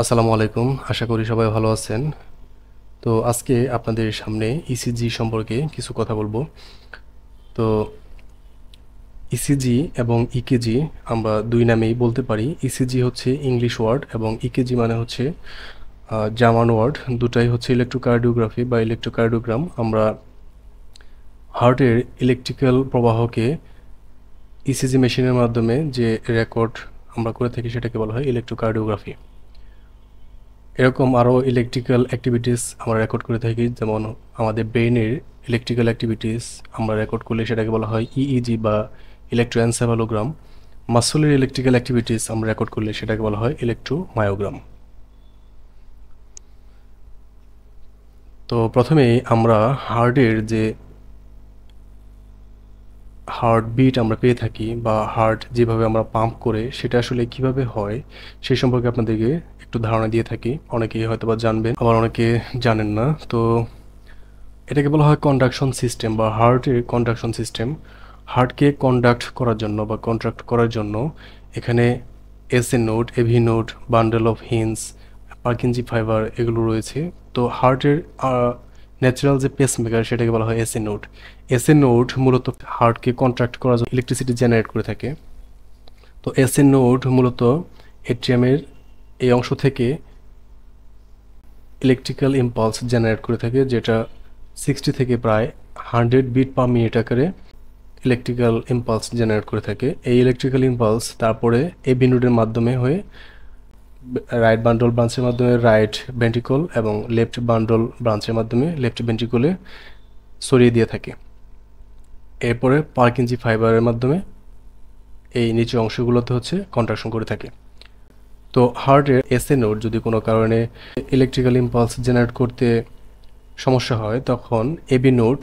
আসসালামু আলাইকুম। আশা করি সবাই ভালো আছেন। তো আজকে আপনাদের সামনে ইসিজি সম্পর্কে কিছু কথা বলবো। তো ইসিজি এবং ইকেজি আমরা দুই নামেই বলতে পারি। ইসিজি হচ্ছে ইংলিশ ওয়ার্ড এবং ইকেজি মানে হচ্ছে জার্মান ওয়ার্ড। দুটাই হচ্ছে ইলেকট্রোকার্ডিওগ্রাফি বা ইলেকট্রোকার্ডিওগ্রাম। আমরা হার্টের ইলেকট্রিক্যাল প্রবাহকে ইসিজি মেশিনের মাধ্যমে যে রেকর্ড আমরা করে থাকি সেটাকে বলা হয় ইলেকট্রোকার্ডিওগ্রাফি। এরকম আরও ইলেকট্রিক্যাল অ্যাক্টিভিটিস আমরা রেকর্ড করে থাকি, যেমন আমাদের ব্রেইনের ইলেকট্রিক্যাল অ্যাক্টিভিটিস আমরা রেকর্ড করলে সেটাকে বলা হয় ইইজি বা ইলেকট্রোএনসেফালোগ্রাম। মাসলের ইলেকট্রিক্যাল অ্যাক্টিভিটিস আমরা রেকর্ড করলে সেটাকে বলা হয় ইলেকট্রোমায়োগ্রাম। তো প্রথমেই আমরা হার্টের যে হার্টবিট আমরা পেয়ে থাকি বা হার্ট যেভাবে আমরা পাম্প করে সেটা আসলে কিভাবে হয় সেই সম্পর্কে আপনাদেরকে একটু ধারণা দিয়ে থাকি। অনেকেই হয়তোবা জানবেন, আবার অনেকে জানেন না। তো এটাকে বলা হয় কন্ডাকশন সিস্টেম বা হার্টের কন্ডাকশন সিস্টেম। হার্টকে কন্ডাক্ট করার জন্য বা কন্ট্রাক্ট করার জন্য এখানে SA node, AV node, bundle of His, Purkinje fibre এগুলো রয়েছে। তো হার্টের ন্যাচারাল যে পেসমেকার সেটাকে বলা হয় এসএ নোড। এসএ নোড মূলত হার্টকে কন্ট্রাক্ট করার জন্য ইলেকট্রিসিটি জেনারেট করে থাকে। তো এসএ নোড মূলত এট্রিয়ামের এই অংশ থেকে ইলেকট্রিক্যাল ইম্পালস জেনারেট করে থাকে, যেটা 60 থেকে প্রায় 100 বিট পার মিনিট আকারে ইলেকট্রিক্যাল ইম্পালস জেনারেট করে থাকে। এই ইলেকট্রিক্যাল ইম্পালস তারপরে এবি নোডের মাধ্যমে হয়ে রাইট বান্ডল ব্রাঞ্চের মাধ্যমে রাইট ভেন্ট্রিকল এবং লেফট বান্ডল ব্রাঞ্চের মাধ্যমে লেফট ভেন্ট্রিকলে ছড়িয়ে দিয়ে থাকে। এরপরে পার্কিনজি ফাইবারের মাধ্যমে এই নিচের অংশগুলোতে হচ্ছে কন্ট্রাকশন করে থাকে। তো হার্টের এসএ নোড যদি কোনো কারণে ইলেকট্রিক্যাল ইম্পালস জেনারেট করতে সমস্যা হয়, তখন এবি নোড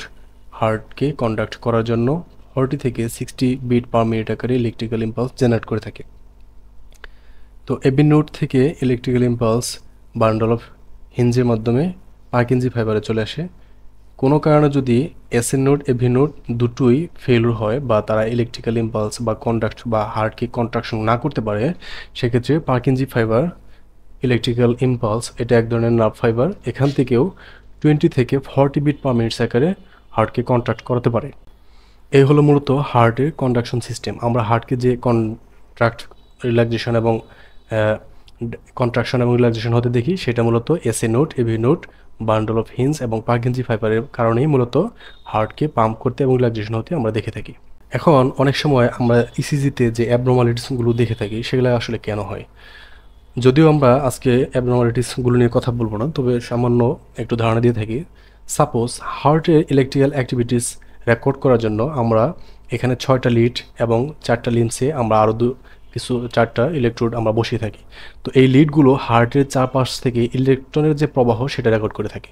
হার্টকে কন্ডাক্ট করার জন্য 40 থেকে 60 বিট পার মিনিট আকারে ইলেকট্রিক্যাল ইম্পালস জেনারেট করে থাকে। তো এবি নোড থেকে ইলেকট্রিক্যাল ইম্পালস বান্ডল অফ হিঞ্জের মাধ্যমে পার্কিনজি ফাইবারে চলে আসে। কোনো কারণে যদি এসএন নোড, এভি নোড দুটোই ফেলিউর হয় বা তারা ইলেকট্রিক্যাল ইম্পালস বা কন্ডাক্ট বা হার্টকে কন্ট্রাকশন না করতে পারে, সেক্ষেত্রে পার্কিনজি ফাইবার ইলেকট্রিক্যাল ইম্পালস, এটা এক ধরনের নার্ভ ফাইবার, এখান থেকেও 20 থেকে 40 বিট পার মিনিট আকারে হার্টকে কন্ট্রাক্ট করাতে পারে। এই হলো মূলত হার্টের কন্ডাকশন সিস্টেম। আমরা হার্টকে যে কন্ট্রাক্ট, রিল্যাক্সেশন এবং কন্ট্রাকশন এবং রিল্যাক্সেশন হতে দেখি, সেটা মূলত SA node, AV node, bundle of His এবং পার্কিনজি ফাইবারের কারণেই মূলত হার্টকে পাম্প করতে এবং রিল্যাক্সেশন হতে আমরা দেখে থাকি। এখন অনেক সময় আমরা ইসিজিতে যে অ্যাবনর্মালিটিসগুলো দেখে থাকি সেগুলো আসলে কেন হয়। যদিও আমরা আজকে অ্যাবনর্মালিটিসগুলো নিয়ে কথা বলবো না, তবে সামান্য একটু ধারণা দিয়ে থাকি। সাপোজ হার্টের ইলেকট্রিক্যাল অ্যাক্টিভিটিস রেকর্ড করার জন্য আমরা এখানে 6টা লিড এবং 4টা লিম্সে আমরা আরও কিছু 4টা ইলেকট্রোড আমরা বসিয়ে থাকি। তো এই লিডগুলো হার্টের চারপাশ থেকে ইলেকট্রনের যে প্রবাহ সেটা রেকর্ড করে থাকে।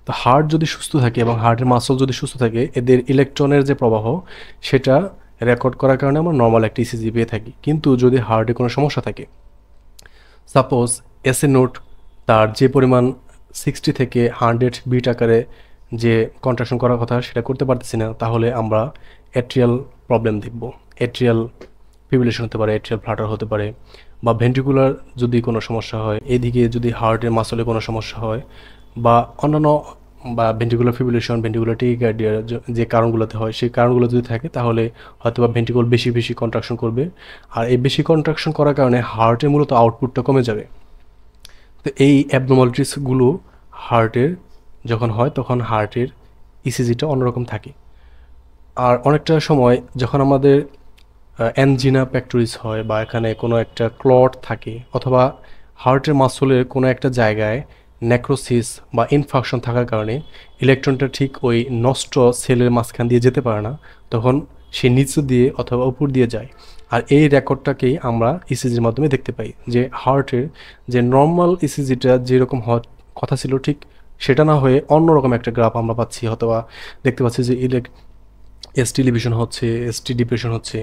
তো হার্ট যদি সুস্থ থাকে এবং হার্টের মাসল যদি সুস্থ থাকে, এদের ইলেকট্রনের যে প্রবাহ সেটা রেকর্ড করার কারণে আমরা নর্মাল একটা ইসিজি পেয়ে থাকি। কিন্তু যদি হার্টে কোনো সমস্যা থাকে, সাপোজ এসএ নোট তার যে পরিমাণ 60 থেকে 100 বিট আকারে যে কন্ট্রাকশন করার কথা সেটা করতে পারতেছি না, তাহলে আমরা অ্যাট্রিয়াল প্রবলেম দেখব। অ্যাট্রিয়াল ফিব্রিলেশন হতে পারে, অ্যাট্রিয়াল ফ্লাটার হতে পারে, বা ভেন্ট্রিকুলার যদি কোনো সমস্যা হয়, এদিকে যদি হার্টের মাসলে কোনো সমস্যা হয়, বা অন্যান্য বা ভেন্ট্রিকুলার ফিব্রিলেশন, ভেন্ট্রিকুলার টেকিকার্ডিয়ার যে কারণগুলোতে হয়, সেই কারণগুলো যদি থাকে তাহলে হয়তো বা ভেন্ট্রিকল বেশি বেশি কন্ট্রাকশন করবে। আর এই বেশি কন্ট্রাকশন করার কারণে হার্টের মূলত আউটপুটটা কমে যাবে। তো এই অ্যাবনর্মালিটিসগুলো হার্টের যখন হয় তখন হার্টের ইসিজিটা অন্যরকম থাকে। আর অনেকটা সময় যখন আমাদের অ্যানজিনা পেক্টোরিস হয় বা এখানে কোনো একটা ক্লট থাকে, অথবা হার্টের মাসলের কোনো একটা জায়গায় নেক্রোসিস বা ইনফাকশন থাকার কারণে ইলেকট্রনটা ঠিক ওই নষ্ট সেলের মাঝখান দিয়ে যেতে পারে না, তখন সে নিচু দিয়ে অথবা উপর দিয়ে যায়। আর এই রেকর্ডটাকেই আমরা ইসিজির মাধ্যমে দেখতে পাই, যে হার্টের যে নর্মাল ইসিজিটা যেরকম হওয়ার কথা ছিল ঠিক সেটা না হয়ে অন্যরকম একটা গ্রাফ আমরা পাচ্ছি, অথবা দেখতে পাচ্ছি যে এসটি লিভিশন হচ্ছে, এসটি ডিপ্রেশন হচ্ছে।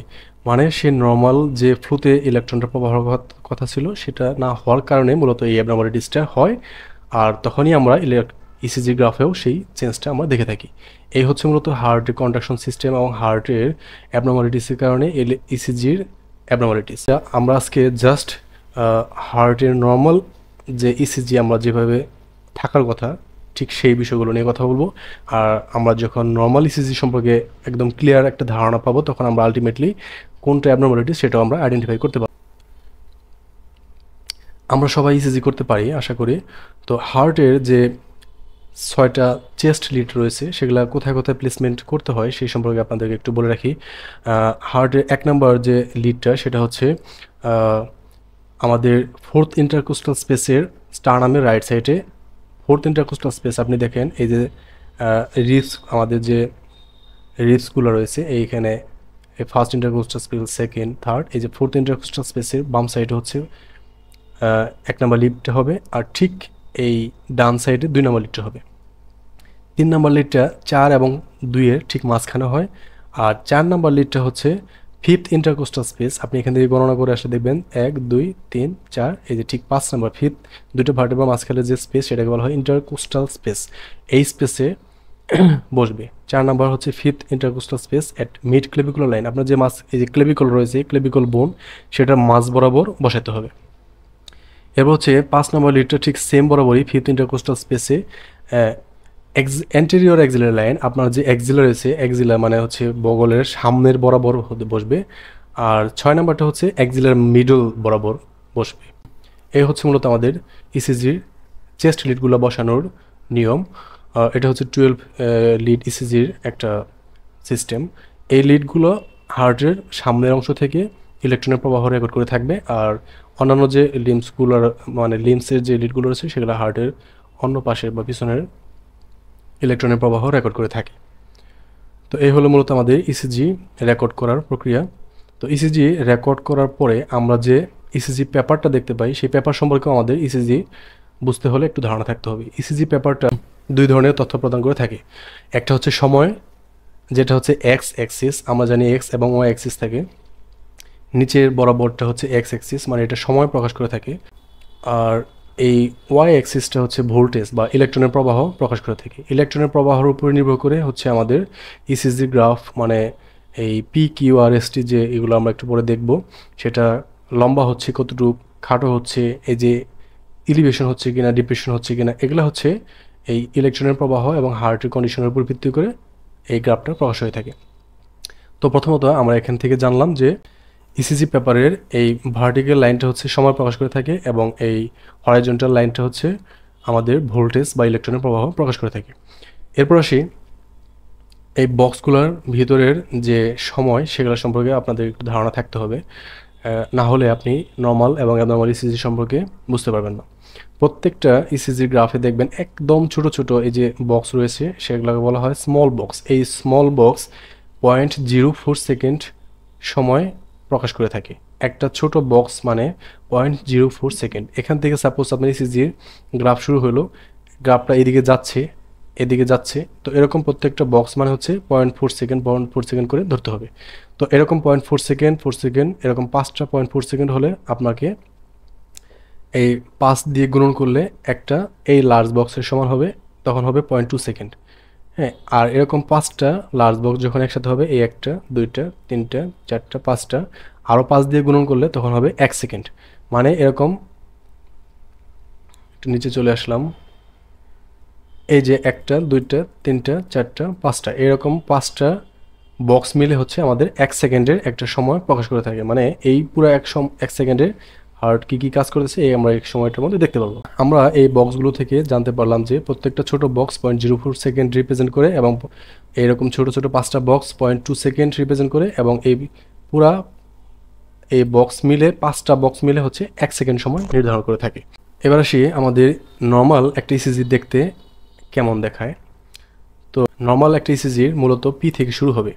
মানে সে নর্মাল যে ফ্লোতে ইলেকট্রনটা প্রবাহ হওয়ার কথা ছিল সেটা না হওয়ার কারণে মূলত এই অ্যাবনর্মালিটিসটা হয়। আর তখনই আমরা ইসিজি গ্রাফেও সেই চেঞ্জটা আমরা দেখে থাকি। এই হচ্ছে মূলত হার্টের কন্ডাকশন সিস্টেম এবং হার্টের অ্যাবনর্মালিটিসের কারণে ইসিজির অ্যাবনর্মালিটিস। আমরা আজকে জাস্ট হার্টের নর্মাল যে ইসিজি আমরা যেভাবে থাকার কথা ঠিক সেই বিষয়গুলো নিয়ে কথা বলবো। আর আমরা যখন নর্মাল ইসিজি সম্পর্কে একদম ক্লিয়ার একটা ধারণা পাবো তখন আমরা আলটিমেটলি কোনটা অ্যাবনর্মালিটি সেটাও আমরা আইডেন্টিফাই করতে পারবো। আমরা সবাই ইসিজি করতে পারি আশা করি। তো হার্টের যে 6টা চেস্ট লিড রয়েছে সেগুলা কোথায় কোথায় প্লেসমেন্ট করতে হয় সেই সম্পর্কে আপনাদেরকে একটু বলে রাখি। হার্টের 1 নম্বর যে লিডটা সেটা হচ্ছে আমাদের 4th ইন্টারকোস্টাল স্পেসের স্টারনামের রাইট সাইডে 4th ইন্টারকোস্টাল স্পেস আপনি দেখেন এই যে রিবস, আমাদের যে রিবসগুলো রয়েছে এইখানে first intercostal space, second, third, এই যে 4th ইন্টারকোস্টাল স্পেসের বাম সাইডে হচ্ছে 1 নম্বর লিডটা হবে, আর ঠিক এই ডান সাইডে 2 নম্বর লিডটা হবে। 3 নম্বর লিডটা 4 এবং 2-এর ঠিক মাঝখানে হয়, আর 4 নম্বর লিডটা হচ্ছে 5th ইন্টারকোস্টাল স্পেস। আপনি এখান থেকে গণনা করে আসলে দেখবেন 1 2 3 4, এই যে ঠিক 5 নম্বর 5th দুটো ভার্টেব্রা মাঝখানে যে স্পেস সেটাকে বলা হয় ইন্টারকোস্টাল স্পেস। এই স্পেসে বসবে। 4 নম্বর হচ্ছে 5th ইন্টারকোস্টাল স্পেস এট মিড ক্লেভিকুলার লাইন। আপনার যে মাছ, এই যে ক্লেভিকল রয়েছে, ক্লেভিকল বোন, সেটা মাঝ বরাবর বসাতে হবে। এরপর হচ্ছে 5 নম্বর লিডটা ঠিক সেম বরাবরই 5th ইন্টারকোস্টাল স্পেসে অ্যান্টেরিয়র এক্সিলারি লাইন, আপনার যে এক্সিলা রয়েছে, এক্সিলা মানে হচ্ছে বগলের সামনের বরাবর হতে বসবে। আর 6 নম্বরটা হচ্ছে এক্সিলার মিডল বরাবর বসবে। এই হচ্ছে মূলত আমাদের ইসিজির চেস্ট লিডগুলো বসানোর নিয়ম। এটা হচ্ছে 12 লিড ইসিজির একটা সিস্টেম। এই লিডগুলো হার্টের সামনের অংশ থেকে ইলেকট্রনের প্রবাহ রেকর্ড করে থাকবে, আর অন্যান্য যে লিম্সগুলোর মানে লিম্সের যে লিডগুলো রয়েছে সেগুলো হার্টের অন্য পাশের বা পিছনের ইলেকট্রনের প্রবাহ রেকর্ড করে থাকে। তো এই হলো মূলত আমাদের ইসিজি রেকর্ড করার প্রক্রিয়া। তো ইসিজি রেকর্ড করার পরে আমরা যে ইসিজি পেপারটা দেখতে পাই সেই পেপার সম্পর্কেও আমাদের ইসিজি বুঝতে হলে একটু ধারণা থাকতে হবে। ইসিজি পেপারটা 2 ধরনের তথ্য প্রদান করে থাকে। একটা হচ্ছে সময়, যেটা হচ্ছে এক্স অ্যাক্সিস, আমরা জানি এক্স এবং ওয়াই অ্যাক্সিস থাকে। নিচের বরাবরটা হচ্ছে এক্স অ্যাক্সিস, মানে এটা সময় প্রকাশ করে থাকে। আর এই ওয়াই অ্যাক্সিসটা হচ্ছে ভোল্টেজ বা ইলেকট্রনের প্রবাহ প্রকাশ করে থাকে। ইলেকট্রনের প্রবাহের উপরে নির্ভর করে হচ্ছে আমাদের ইসিজি গ্রাফ, মানে এই P Q R S T যে এগুলো আমরা একটু পরে দেখব, সেটা লম্বা হচ্ছে কতটুক, খাটো হচ্ছে, এই যে ইলিভেশন হচ্ছে কিনা, ডিপ্রেশন হচ্ছে কিনা, এগুলো হচ্ছে এই ইলেকট্রনের প্রবাহ এবং হার্টের কন্ডিশনের উপর ভিত্তি করে এই গ্রাফটা প্রকাশ হয়ে থাকে। তো প্রথমত আমরা এখান থেকে জানলাম যে ইসিজি পেপারের এই ভার্টিক্যাল লাইনটা হচ্ছে সময় প্রকাশ করে থাকে এবং এই হরাইজন্টাল লাইনটা হচ্ছে আমাদের ভোল্টেজ বা ইলেকট্রনের প্রবাহ প্রকাশ করে থাকে। এরপর আসি এই বক্সগুলোর ভিতরের যে সময় সেগুলো সম্পর্কে আপনাদের একটু ধারণা থাকতে হবে, না হলে আপনি নর্মাল এবং অ্যাবনর্মাল ইসিজি সম্পর্কে বুঝতে পারবেন না। প্রত্যেকটা ইসিজির গ্রাফে দেখবেন একদম ছোট ছোট এই যে বক্স রয়েছে সেগুলোকে বলা হয় স্মল বক্স। এই স্মল বক্স 0.04 সেকেন্ড সময় প্রকাশ করে থাকে। একটা ছোট বক্স মানে 0.04 সেকেন্ড। এখান থেকে সাপোজ আপনার ইসিজির গ্রাফ শুরু হলো, গ্রাফটা এদিকে যাচ্ছে, এদিকে যাচ্ছে, তো এরকম প্রত্যেকটা বক্স মানে হচ্ছে 0.4 সেকেন্ড 0.4 সেকেন্ড করে ধরতে হবে। তো এরকম 0.4 সেকেন্ড 4 সেকেন্ড এরকম 5টা 0.4 সেকেন্ড হলে আপনাকে এই 5 দিয়ে গুণন করলে একটা এই লার্জ বক্সের সমান হবে, তখন হবে 0.2 সেকেন্ড। হ্যাঁ, আর এরকম 5টা লার্জ বক্স যখন একসাথে হবে, এই 1টা 2টা 3টা 4টা 5টা, আরও 5 দিয়ে গুণন করলে তখন হবে 1 সেকেন্ড। মানে এরকম একটু নিচে চলে আসলাম, এই যে 1টা 2টা 3টা 4টা 5টা এরকম 5টা বক্স মিলে হচ্ছে আমাদের 1 সেকেন্ডের একটা সময় প্রকাশ করে থাকে। মানে এই পুরো 1 সেকেন্ডে হার্ট কী কী কাজ করতেছে এই আমরা এই সময়টার মধ্যে দেখতে পারবো। আমরা এই বক্সগুলো থেকে জানতে পারলাম যে প্রত্যেকটা ছোট বক্স 0.04 সেকেন্ড রিপ্রেজেন্ট করে এবং এইরকম ছোট ছোট 5টা বক্স 0.2 সেকেন্ড রিপ্রেজেন্ট করে, এবং এই পুরা এই বক্স মিলে 5টা বক্স মিলে হচ্ছে 1 সেকেন্ড সময় নির্ধারণ করে থাকে। এবার আসি আমাদের নর্মাল একটা ইসিজি দেখতে কেমন দেখায়। তো নর্মাল একটা ইসিজির মূলত পি থেকে শুরু হবে।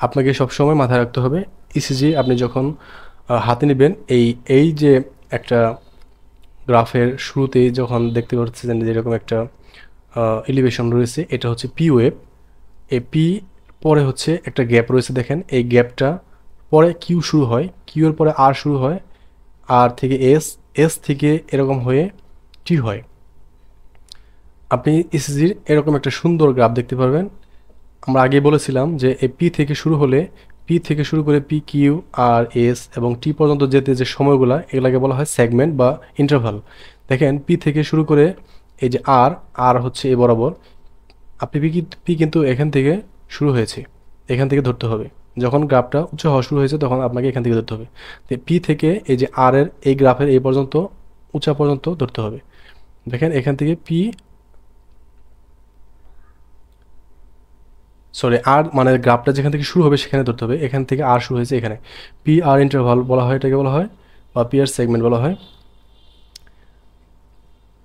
আপনাকে সবসময় মাথায় রাখতে হবে ইসিজি আপনি যখন হাতে নেবেন, এই যে একটা গ্রাফের শুরুতেই যখন দেখতে পাচ্ছেন যে এরকম একটা এলিভেশন রয়েছে, এটা হচ্ছে পি ওয়েভ। এই পি পরে হচ্ছে একটা গ্যাপ রয়েছে, দেখেন এই গ্যাপটা পরে কিউ শুরু হয়, কিউ এর পরে আর শুরু হয়, আর থেকে এস, এস থেকে এরকম হয়ে টি হয়। আপনি ইসিজির এরকম একটা সুন্দর গ্রাফ দেখতে পারবেন। আমরা আগে বলেছিলাম যে এই পি থেকে শুরু হলে পি থেকে শুরু করে পি কিউ আর এস এবং টি পর্যন্ত যেতে যে সময়গুলো এগুলাকে বলা হয় সেগমেন্ট বা ইন্টারভাল। দেখেন পি থেকে শুরু করে এই যে আর আর হচ্ছে এ বরাবর, আপনি পি কিন্তু এখান থেকে শুরু হয়েছে, এখান থেকে ধরতে হবে। যখন গ্রাফটা উচ্চ হওয়া শুরু হয়েছে তখন আপনাকে এখান থেকে ধরতে হবে। তো পি থেকে এই যে আর এর এই গ্রাফের এই পর্যন্ত উঁচা পর্যন্ত ধরতে হবে। দেখেন এখান থেকে পি সরি আর মানে গ্রাফটা যেখান থেকে শুরু হবে সেখানে ধরতে হবে। এখান থেকে আর শুরু হয়েছে এখানে, পি আর ইন্টারভাল বলা হয়, এটাকে বলা হয়, বা পি আর সেগমেন্ট বলা হয়।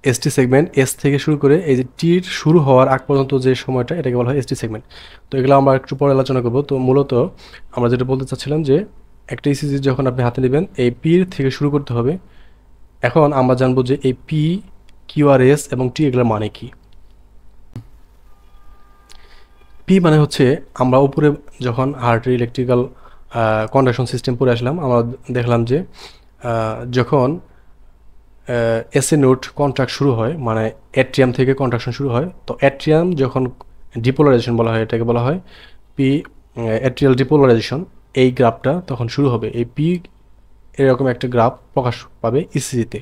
এসটি সেগমেন্ট এস থেকে শুরু করে এই যে টির শুরু হওয়ার আগ পর্যন্ত যে সময়টা এটাকে বলা হয় এসটি সেগমেন্ট। তো এগুলো আমরা একটু পরে আলোচনা করবো। তো মূলত আমরা যেটা বলতে চাচ্ছিলাম যে একটা ইসিজি যখন আপনি হাতে নেবেন এই পির থেকে শুরু করতে হবে। এখন আমরা জানবো যে এই পি কিউ আর এস এবং টি এগুলোর মানে কি। পি মানে হচ্ছে আমরা উপরে যখন হার্টের ইলেকট্রিক্যাল কন্ডাকশন সিস্টেম পড়ে আসলাম আমরা দেখলাম যে যখন এসএ নোট কন্ট্রাক্ট শুরু হয় মানে অ্যাট্রিয়াম থেকে কন্ট্রাকশন শুরু হয়, তো অ্যাট্রিয়াম যখন ডিপোলারাইজেশন বলা হয়, এটাকে বলা হয় পি অ্যাট্রিয়াল ডিপোলারাইজেশন, এই গ্রাফটা তখন শুরু হবে। এই পি এরকম একটা গ্রাফ প্রকাশ পাবে ইসিজিতে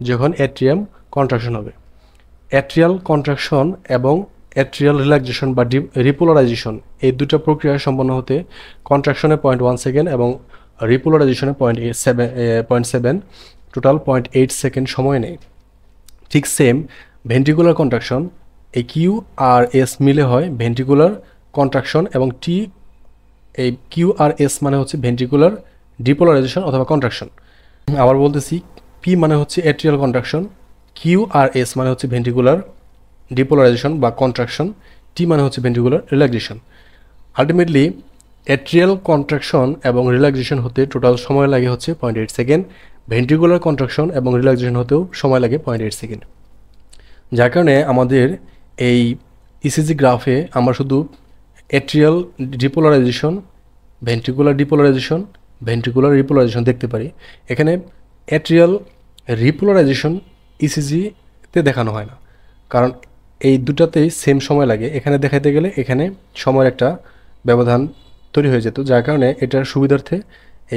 যখন অ্যাট্রিয়াম কন্ট্রাকশন হবে। অ্যাট্রিয়াল কন্ট্রাকশন এবং অ্যাট্রিয়াল রিল্যাক্সেশন বা রিপোলারাইজেশন এই দুটো প্রক্রিয়া সম্পন্ন হতে কন্ট্রাকশনে 0.1 সেকেন্ড এবং রিপোলারাইজেশনে 0.7 টোটাল 0.8 সেকেন্ড সময় নেয়। ঠিক সেম ভেন্ট্রিকুলার কন্ট্রাকশন, এই কিউ আর এস মিলে হয় ভেন্ট্রিকুলার কন্ট্রাকশন এবং টি এই কিউ আর এস মানে হচ্ছে ভেন্ট্রিকুলার ডিপোলারাইজেশন অথবা কন্ট্রাকশন। আবার বলতেছি, পি মানে হচ্ছে atrial contraction, Q R S মানে হচ্ছে ভেন্ট্রিকুলার ডিপোলারাইজেশন বা কন্ট্রাকশন, টি মানে হচ্ছে ventricular relaxation. Ultimately atrial contraction এবং রিল্যাক্সেশন হতে টোটাল সময় লাগে হচ্ছে 0.8 সেকেন্ড, ভেন্ট্রিকুলার কন্ট্রাকশন এবং রিল্যাক্সেশন হতেও সময় লাগে 0.8 সেকেন্ড। যার কারণে আমাদের এই ইসিজি গ্রাফে আমরা শুধু atrial depolarisation, ventricular depolarisation, ventricular repolarisation দেখতে পারি। এখানে অ্যাট্রিয়াল রিপোলারাইজেশন ইসিজিতে দেখানো হয় না, কারণ এই দুটাতেই সেম সময় লাগে। এখানে দেখাইতে গেলে এখানে সময়ের একটা ব্যবধান তৈরি হয়ে যেত, যার কারণে এটার সুবিধার্থে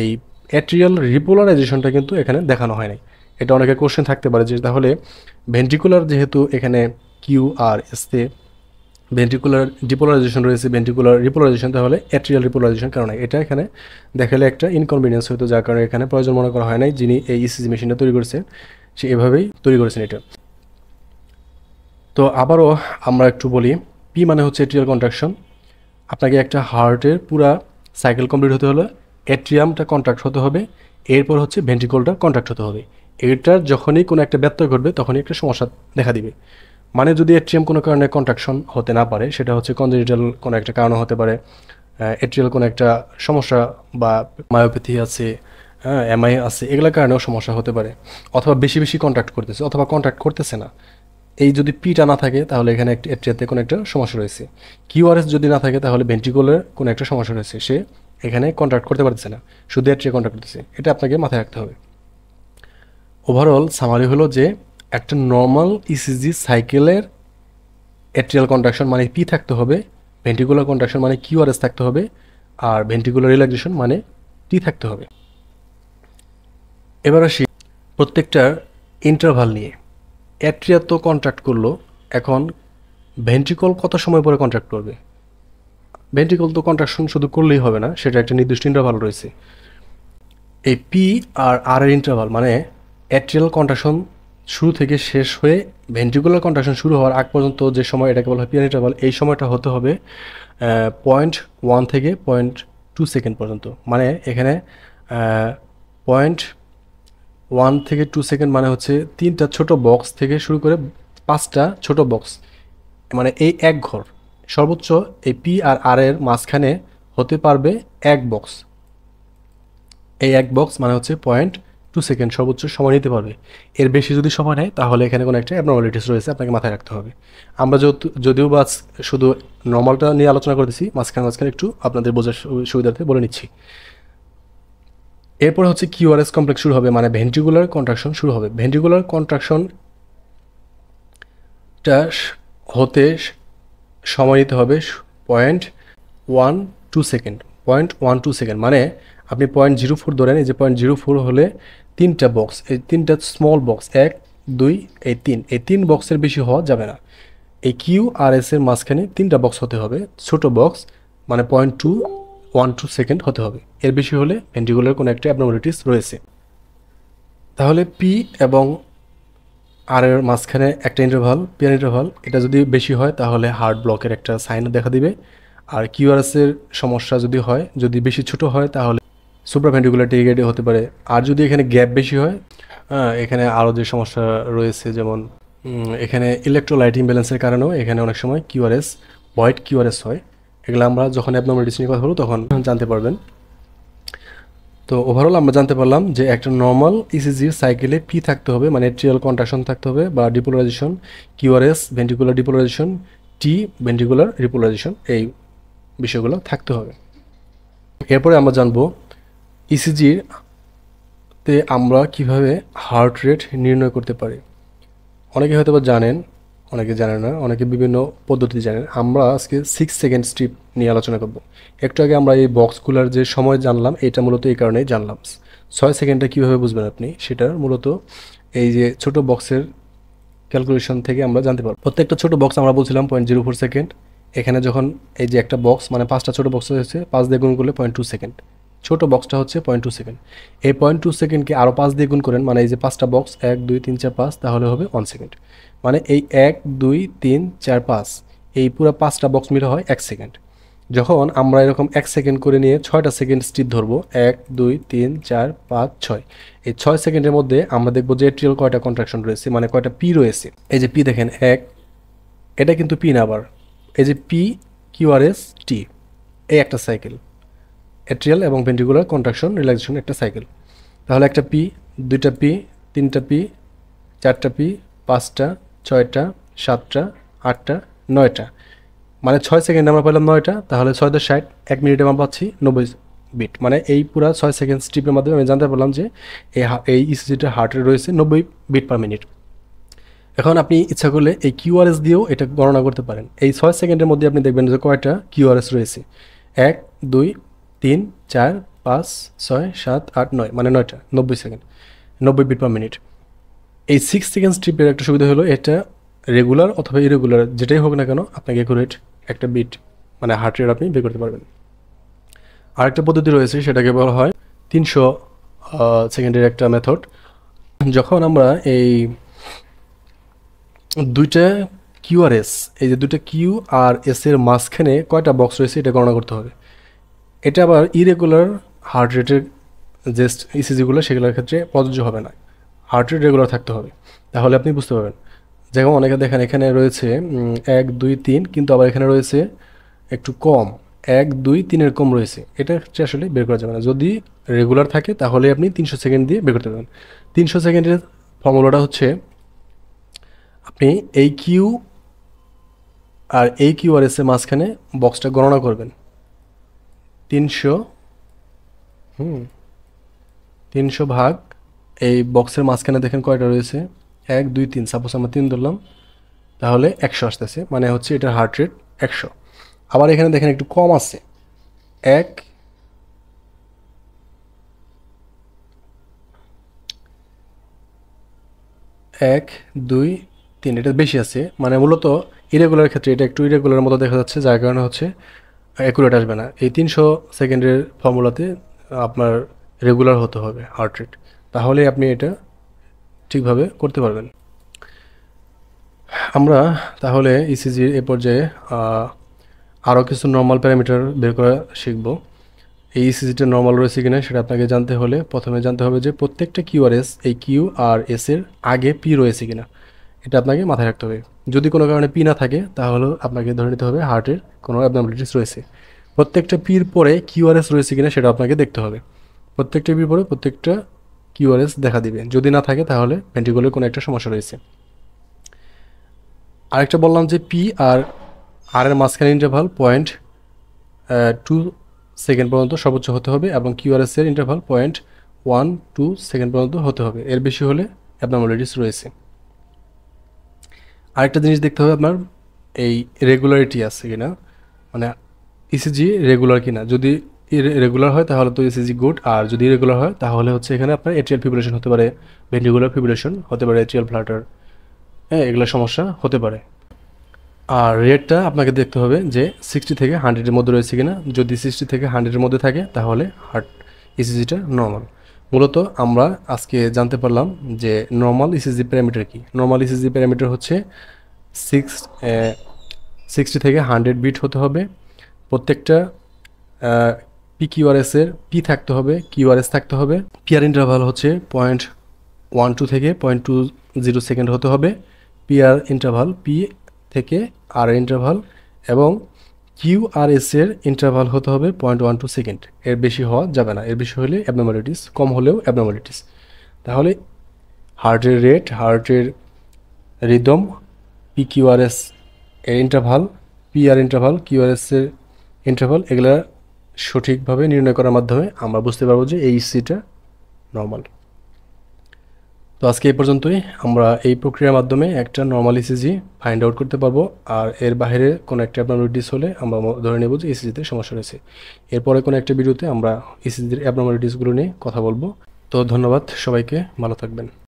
এই অ্যাট্রিয়াল রিপোলারাইজেশনটা কিন্তু এখানে দেখানো হয় নাই। এটা অনেকের কোশ্চেন থাকতে পারে যে তাহলে ভেন্ট্রিকুলার যেহেতু এখানে কিউ আর এসতে ভেন্ট্রিকুলার ডিপোলারাইজেশন রয়েছে, ভেন্ট্রিকুলার রিপোলারাইজেশন, তাহলে অ্যাট্রিয়াল রিপোলারাইজেশন কারণে এটা এখানে দেখালে একটা ইনকনভিনিয়েন্স হতো, যার কারণে এখানে প্রয়োজন মনে করা হয় নাই। যিনি এই ইসিজি মেশিনটা তৈরি করেছেন সে এভাবেই তৈরি করেছেন এটা। তো আবারও আমরা একটু বলি, পি মানে হচ্ছে অ্যাট্রিয়াল কন্ট্রাকশন। আপনাকে একটা হার্টের পুরা সাইকেল কমপ্লিট হতে হলে অ্যাট্রিয়ামটা কন্ট্রাক্ট হতে হবে, এরপর হচ্ছে ভেন্ট্রিকলটা কন্ট্রাক্ট হতে হবে। এটার যখনই কোনো একটা ব্যত্যয় ঘটবে তখনই একটা সমস্যা দেখা দিবে। মানে যদি অ্যাট্রিয়াম কোনো কারণে কন্ট্রাকশন হতে না পারে, সেটা হচ্ছে কনজেনিটাল কোনো একটা কারণ হতে পারে, অ্যাট্রিয়াল কোনো একটা সমস্যা বা মায়োপ্যাথি আছে, হ্যাঁ এমআই আছে, এগুলোর কারণেও সমস্যা হতে পারে। অথবা বেশি বেশি কন্ট্রাক্ট করতেছে অথবা কন্ট্রাক্ট করতেছে না, এই যদি পিটা না থাকে তাহলে এখানে একটা অ্যাট্রিয়াতে কোনো একটা সমস্যা রয়েছে। কিউআরএস যদি না থাকে তাহলে ভেন্ট্রিকুলার কোনো একটা সমস্যা রয়েছে, সে এখানে কন্ট্রাক্ট করতে পারতেছে না, শুধু অ্যাট্রিয়া কন্ট্রাক্ট করতেছে। এটা আপনাকে মাথায় রাখতে হবে। ওভারঅল সামারি হলো যে একটা নর্মাল ইসিজি সাইকেলের অ্যাট্রিয়াল কন্ট্রাকশন মানে পি থাকতে হবে, ভেন্ট্রিকুলার কন্ট্রাকশন মানে কিউআরএস থাকতে হবে, আর ভেন্ট্রিকুলার রিল্যাক্সেশন মানে টি থাকতে হবে। এবার আসি প্রত্যেকটার ইন্টারভাল নিয়ে। অ্যাট্রিয়া তো কন্ট্রাক্ট করলো, এখন ভেন্ট্রিকল কত সময় পরে কন্ট্রাক্ট করবে? ভেন্ট্রিকল তো কন্ট্রাকশন শুধু করলেই হবে না, সেটা একটা নির্দিষ্ট ইন্টারভাল রয়েছে। এই পি আর আর এর ইন্টারভাল মানে অ্যাট্রিয়াল কন্ট্রাকশন শুরু থেকে শেষ হয়ে ভেন্ট্রিকুলার কন্ট্রাকশন শুরু হওয়ার আগ পর্যন্ত যে সময়, এটাকে বলা হয় পি আর ইন্টারভাল। এই সময়টা হতে হবে 0.1 থেকে 0.2 সেকেন্ড পর্যন্ত। মানে এখানে 0.1 থেকে 2 সেকেন্ড মানে হচ্ছে 3টা ছোট বক্স থেকে শুরু করে 5টা ছোট বক্স, মানে এই এক ঘর সর্বোচ্চ এই পি আর আর এর মাঝখানে হতে পারবে এক বক্স। এই এক বক্স মানে হচ্ছে 0.2 সেকেন্ড সর্বোচ্চ সময় নিতে পারবে। এর বেশি যদি সময় নেয় তাহলে এখানে কোনো একটা অ্যাবনর্মালিটিস রয়েছে, আপনাকে মাথায় রাখতে হবে। আমরা যদিও বা শুধু নর্মালটা নিয়ে আলোচনা করতেছি, মাঝখানে মাঝখানে একটু আপনাদের বোঝার সুবিধার্থে বলে নিচ্ছি। এরপরে হচ্ছে কিউআরএস কমপ্লেক্স শুরু হবে, মানে ভেন্ট্রিকুলার কন্ট্রাকশন শুরু হবে। ভেন্ট্রিকুলার কন্ট্রাকশনটা হতে সময় নিতে হবে 0.12 সেকেন্ড। 0.12 সেকেন্ড, মানে আপনি 0.04 ধরেন, এই যে 0.04 হলে 3টা বক্স, এই 3টা স্মল বক্স, 1 2 এই 3 বক্সের বেশি হওয়া যাবে না। এই কিউ আর এস এর মাঝখানে 3টা বক্স হতে হবে, ছোট বক্স, মানে 0.212 সেকেন্ড হতে হবে। এর বেশি হলে ভেন্ট্রিকুলার কোনো একটা অ্যাবনর্মালিটিস রয়েছে। তাহলে পি এবং আর এর মাঝখানে একটা ইন্টারভাল, পিয়ার ইন্টারভাল, এটা যদি বেশি হয় তাহলে হার্ট ব্লকের একটা সাইন দেখা দিবে। আর কিউআরএস এর সমস্যা যদি হয়, যদি বেশি ছোট হয় তাহলে সুপ্রাভেন্ট্রিকুলার টেকিকার্ডিয়া হতে পারে। আর যদি এখানে গ্যাপ বেশি হয়, এখানে আরও যে সমস্যা রয়েছে, যেমন এখানে ইলেকট্রোলাইট ইমব্যালেন্সের কারণেও এখানে অনেক সময় কিউআরএস, হোয়াইট কিউআরএস হয়। এগুলো আমরা যখন অ্যাবনর্মালিটিস নিয়ে কথা বলবো তখন জানতে পারবেন। তো ওভারঅল আমরা জানতে পারলাম যে একটা নর্মাল ইসিজির সাইকেলে পি থাকতে হবে, মানে এট্রিয়াল কন্ট্রাকশন থাকতে হবে বা ডিপোলারাইজেশন, কিউআরএস ভেন্ট্রিকুলার ডিপোলারাইজেশন, টি ভেন্ট্রিকুলার রিপোলারাইজেশন, এই বিষয়গুলো থাকতে হবে। এরপরে আমরা জানবো ইসিজির তে আমরা কিভাবে হার্ট রেট নির্ণয় করতে পারি। অনেকে হয়তো বা জানেন, অনেকে জানেন না, অনেকে বিভিন্ন পদ্ধতি জানেন। আমরা আজকে 6 সেকেন্ড স্ট্রিপ নিয়ে আলোচনা করব। একটু আগে আমরা এই বক্সগুলোর যে সময় জানলাম, এটা মূলত এই কারণেই জানলাম। 6 সেকেন্ডটা কীভাবে বুঝবেন আপনি, সেটা মূলত এই যে ছোট বক্সের ক্যালকুলেশন থেকে আমরা জানতে পারবো। প্রত্যেকটা ছোট বক্স আমরা বলছিলাম 0.04 সেকেন্ড। এখানে যখন এই যে একটা বক্স, মানে 5টা ছোট বক্স হচ্ছে, 5 দিয়ে গুণ করলে 0.2 সেকেন্ড, ছোট বক্সটা হচ্ছে 0.2 সেকেন্ড। এই 0.2 সেকেন্ডকে আরও 5 দিয়ে গুণ করেন, মানে এই যে 5টা বক্স 1 2 3 4 5, তাহলে হবে 1 সেকেন্ড। মানে এই 1 2 3 4 5, এই পুরো 5টা বক্স মিলে হয় 1 সেকেন্ড। যখন আমরা এরকম 1 সেকেন্ড করে নিয়ে 6টা সেকেন্ড স্ট্রিপ ধরবো, 1 2 3 4 5 6, এই 6 সেকেন্ডের মধ্যে আমরা দেখবো যে এট্রিয়াল কয়টা কন্ট্রাকশন রয়েছে, মানে কয়টা পি রয়েছে। এই যে পি দেখেন 1, এটা কিন্তু পি না, আবার এই যে পি কিউআরএস টি, এই একটা সাইকেল, এট্রিয়াল এবং ভেন্ট্রিকুলার কন্ট্রাকশন রিল্যাক্সেশন একটা সাইকেল। তাহলে একটা পি, দুইটা পি, তিনটা পি, চারটা পি, 5টা, 6টা, 7টা, 8টা, 9টা, মানে 6 সেকেন্ডে আমরা পেলাম 9টা। তাহলে 6 × 60, 1 মিনিটে আমরা পাচ্ছি 90 বিট। মানে এই পুরো 6 সেকেন্ড স্ট্রিপের মাধ্যমে আমি জানতে পারলাম যে এই ইসিজিটার হার্ট রেট রয়েছে 90 বিট পার মিনিট। এখন আপনি ইচ্ছা করলে এই কিউআরএস দিয়েও এটা গণনা করতে পারেন। এই 6 সেকেন্ডের মধ্যে আপনি দেখবেন যে কয়টা কিউআরএস রয়েছে, 1 2 3 4 5 6 7 8 9, মানে 9টা, 90 সেকেন্ড, 90 বিট পার মিনিট। এই 6 সেকেন্ড স্ট্রিপের একটা সুবিধা হলো এটা রেগুলার অথবা ইরেগুলার যেটাই হোক না কেন, আপনাকে অ্যাকুরেট একটা বিট, মানে হার্ট রেট আপনি বের করতে পারবেন। আরেকটা পদ্ধতি রয়েছে, সেটাকে বলা হয় 300 সেকেন্ডের একটা মেথড। যখন আমরা এই দুইটা কিউআরএস, এই যে দুইটা কিউ আর এস এর মাঝখানে কয়টা বক্স রয়েছে এটা গণনা করতে হবে। এটা আবার ইরেগুলার হার্ট রেটের যে ইসিজিগুলো, সেগুলোর ক্ষেত্রে প্রযোজ্য হবে না। হার্ট রেট রেগুলার থাকতে হবে, তাহলে আপনি বুঝতে পারবেন। যেমন অনেকে দেখেন এখানে রয়েছে 1 2 3, কিন্তু আবার এখানে রয়েছে একটু কম, 1 2 3-এর কম রয়েছে। এটা হচ্ছে আসলে বের করা যাবে না। যদি রেগুলার থাকে তাহলে আপনি 300 সেকেন্ড দিয়ে বের করতে পারবেন। 300 সেকেন্ডের ফর্মুলাটা হচ্ছে, আপনি এই কিউ আর এই কিউআরএস এর মাঝখানে বক্সটা গণনা করবেন। 300 300 ভাগ এই বক্সের মাঝখানে দেখেন কয়টা রয়েছে, 1 2 3, সাপোজ আমরা 3 ধরলাম, তাহলে 100 আসতেছে, মানে হচ্ছে এটার হার্ট রেট 100। আবার এখানে দেখেন একটু কম আছে, 1 1 2 3, এটা বেশি আছে, মানে মূলত ইরেগুলার ক্ষেত্রে এটা একটু ইরেগুলার মতো দেখা যাচ্ছে, যার কারণে হচ্ছে অ্যাকুরেট আসবে না। এই 300 সেকেন্ডের ফর্মুলাতে আপনার রেগুলার হতে হবে হার্ট রেট, তাহলে আপনি এটা ঠিকভাবে করতে পারবেন। আমরা তাহলে ইসিজির এ পর্যায়ে আরও কিছু নর্মাল প্যারামিটার বের করা শিখব। এই ইসিজিটা নর্মাল রয়েছে কিনা সেটা আপনাকে জানতে হলে প্রথমে জানতে হবে যে প্রত্যেকটা কিউআরএস, এই কিউ আর এস এর আগে পি রয়েছে কিনা, এটা আপনাকে মাথায় রাখতে হবে। যদি কোনো কারণে পি না থাকে তাহলে আপনাকে ধরে নিতে হবে হার্টের কোনো অ্যাবনর্মালিটিস রয়েছে। প্রত্যেকটা পির পরে কিউআরএস রয়েছে কিনা সেটা আপনাকে দেখতে হবে। প্রত্যেকটা পির পরে প্রত্যেকটা কিউআরএস দেখা দিবে, যদি না থাকে তাহলে ভেন্ট্রিকুলার কোনো একটা সমস্যা রয়েছে। আরেকটা বললাম যে পি আর আর এর মাঝখানে ইন্টারভাল 0.2 সেকেন্ড পর্যন্ত সর্বোচ্চ হতে হবে, এবং কিউআরএস এর ইন্টারভাল 0.12 সেকেন্ড পর্যন্ত হতে হবে। এর বেশি হলে অ্যাবনর্মালিটিস রয়েছে। আরেকটা জিনিস দেখতে হবে আপনার, এই রেগুলারিটি আছে কিনা, মানে ইসিজি রেগুলার কিনা। যদি রেগুলার হয় তাহলে তো ইসিজি গুড, আর যদি ইরেগুলার হয় তাহলে হচ্ছে এখানে আপনার এট্রিয়াল ফিব্রিলেশন হতে পারে, ভেন্ট্রিকুলার ফিব্রিলেশন হতে পারে, এট্রিয়াল ফ্লাটার, হ্যাঁ এগুলো সমস্যা হতে পারে। আর রেটটা আপনাকে দেখতে হবে যে 60 থেকে 100-এর মধ্যে রয়েছে কিনা। যদি 60 থেকে 100-এর মধ্যে থাকে তাহলে হার্ট ইসিজিটা নর্মাল। মূলত আমরা আজকে জানতে পারলাম যে নর্মাল ইসিজি প্যারামিটার কি। নর্মাল ইসিজি প্যারামিটার হচ্ছে 60 থেকে 100 বিট হতে হবে, প্রত্যেকটা পিকিউআরএসের পি থাকতে হবে, কিউআরএস থাকতে হবে, পিআর ইন্টারভাল হচ্ছে 0.12 থেকে 0.20 সেকেন্ড হতে হবে, পিআর ইন্টারভাল পি থেকে আর ইন্টারভাল, এবং কিউআরএস এর ইন্টারভাল হতে হবে 0.12 সেকেন্ড। এর বেশি হওয়া যাবে না, এর বেশি হলে অ্যাবনর্মালিটিস, কম হলেও অ্যাবনর্মালিটিস। তাহলে হার্টের রেট, হার্টের রিদম, পিকিউআরএস এর ইন্টারভাল, পিআর ইন্টারভাল, কিউআরএস এর ইন্টারভাল, এগুলা সঠিকভাবে নির্ণয় করার মাধ্যমে আমরা বুঝতে পারবো যে এই ইসিটা নর্মাল। তো আজকে এই পর্যন্তই। আমরা এই প্রক্রিয়ার মাধ্যমে একটা নর্মাল ইসিজি ফাইন্ড আউট করতে পারবো, আর এর বাইরে কোনো একটা অ্যাবনর্মালিটিস হলে আমরা ধরে নেব যে ইসিজিতে সমস্যা রয়েছে। এরপরে কোনো একটা ভিডিওতে আমরা ইসিজির অ্যাবনর্মালিটিসগুলো নিয়ে কথা বলবো। তো ধন্যবাদ সবাইকে, ভালো থাকবেন।